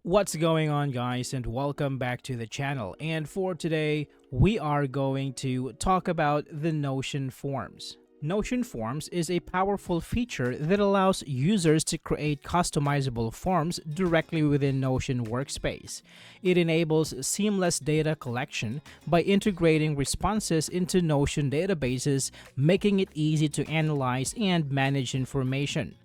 What's going on, guys, and welcome back to the channel. And for today, we are going to talk about the Notion Forms. Notion Forms is a powerful feature that allows users to create customizable forms directly within Notion Workspace. It enables seamless data collection by integrating responses into Notion databases, making it easy to analyze and manage information.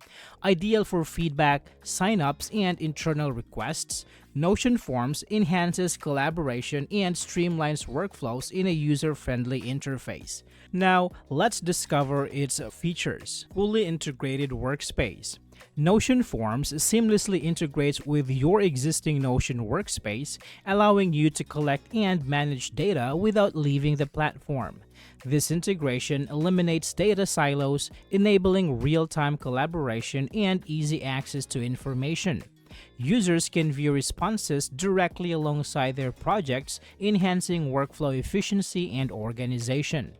Ideal for feedback, signups, and internal requests, Notion Forms enhances collaboration and streamlines workflows in a user-friendly interface. Now, let's discover its features. Fully integrated workspace. Notion Forms seamlessly integrates with your existing Notion workspace, allowing you to collect and manage data without leaving the platform. This integration eliminates data silos, enabling real-time collaboration and easy access to information. Users can view responses directly alongside their projects, enhancing workflow efficiency and organization.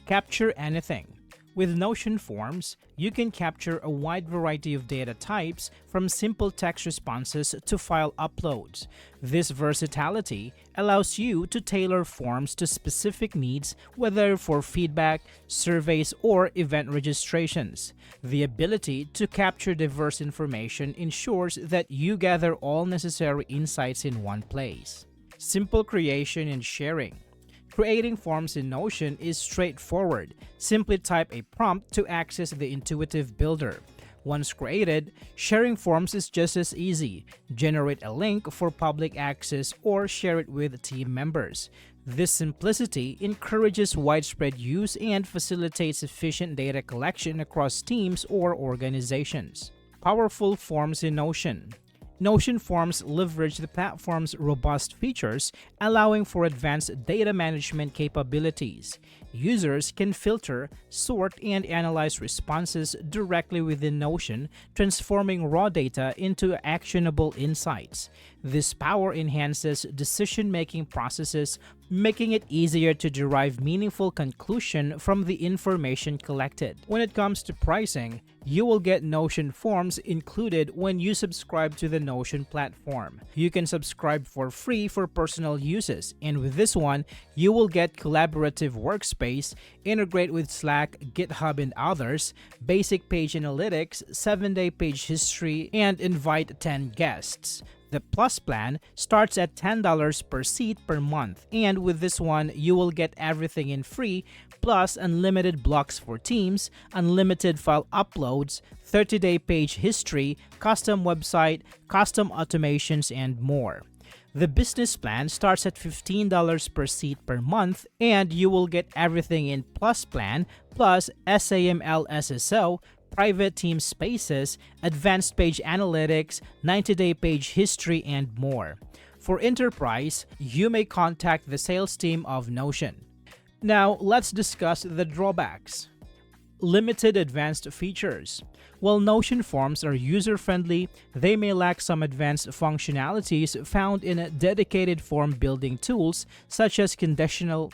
Capture anything. With Notion Forms, you can capture a wide variety of data types, from simple text responses to file uploads. This versatility allows you to tailor forms to specific needs, whether for feedback, surveys, or event registrations. The ability to capture diverse information ensures that you gather all necessary insights in one place. Simple creation and sharing. Creating forms in Notion is straightforward. Simply type a prompt to access the intuitive builder. Once created, sharing forms is just as easy. Generate a link for public access or share it with team members. This simplicity encourages widespread use and facilitates efficient data collection across teams or organizations. Powerful forms in Notion. Notion Forms leverage the platform's robust features, allowing for advanced data management capabilities. Users can filter, sort, and analyze responses directly within Notion, transforming raw data into actionable insights. This power enhances decision-making processes, making it easier to derive meaningful conclusion from the information collected. When it comes to pricing, you will get Notion Forms included when you subscribe to the Notion platform. You can subscribe for free for personal uses, and with this one, you will get collaborative workspace, integrate with Slack, GitHub, and others, basic page analytics, 7-day page history, and invite 10 guests. The Plus plan starts at $10 per seat per month, and with this one, you will get everything in free, plus unlimited blocks for teams, unlimited file uploads, 30-day page history, custom website, custom automations, and more. The business plan starts at $15 per seat per month, and you will get everything in Plus plan, plus SAML SSO, private team spaces, advanced page analytics, 90-day page history, and more. For Enterprise, you may contact the sales team of Notion. Now, let's discuss the drawbacks. Limited advanced features. While Notion Forms are user-friendly, they may lack some advanced functionalities found in dedicated form building tools such as conditional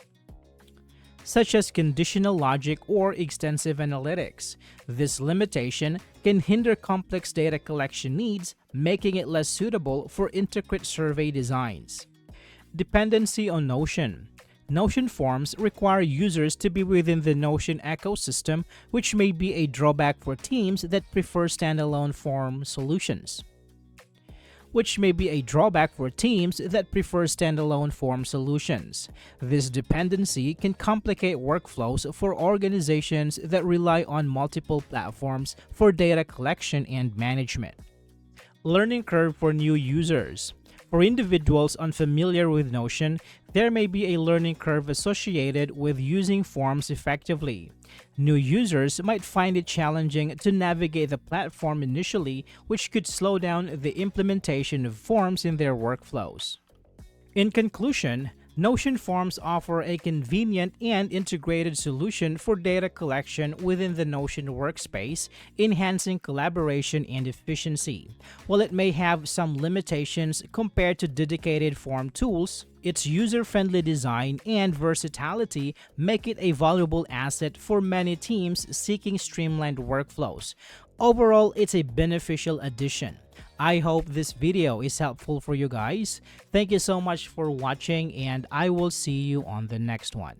logic or extensive analytics. This limitation can hinder complex data collection needs, making it less suitable for intricate survey designs. Dependency on Notion. Notion Forms require users to be within the Notion ecosystem, which may be a drawback for teams that prefer standalone form solutions. This dependency can complicate workflows for organizations that rely on multiple platforms for data collection and management. Learning curve for new users. For individuals unfamiliar with Notion, there may be a learning curve associated with using forms effectively. New users might find it challenging to navigate the platform initially, which could slow down the implementation of forms in their workflows. In conclusion, Notion Forms offer a convenient and integrated solution for data collection within the Notion workspace, enhancing collaboration and efficiency. While it may have some limitations compared to dedicated form tools, its user-friendly design and versatility make it a valuable asset for many teams seeking streamlined workflows. Overall, it's a beneficial addition. I hope this video is helpful for you guys. Thank you so much for watching, and I will see you on the next one.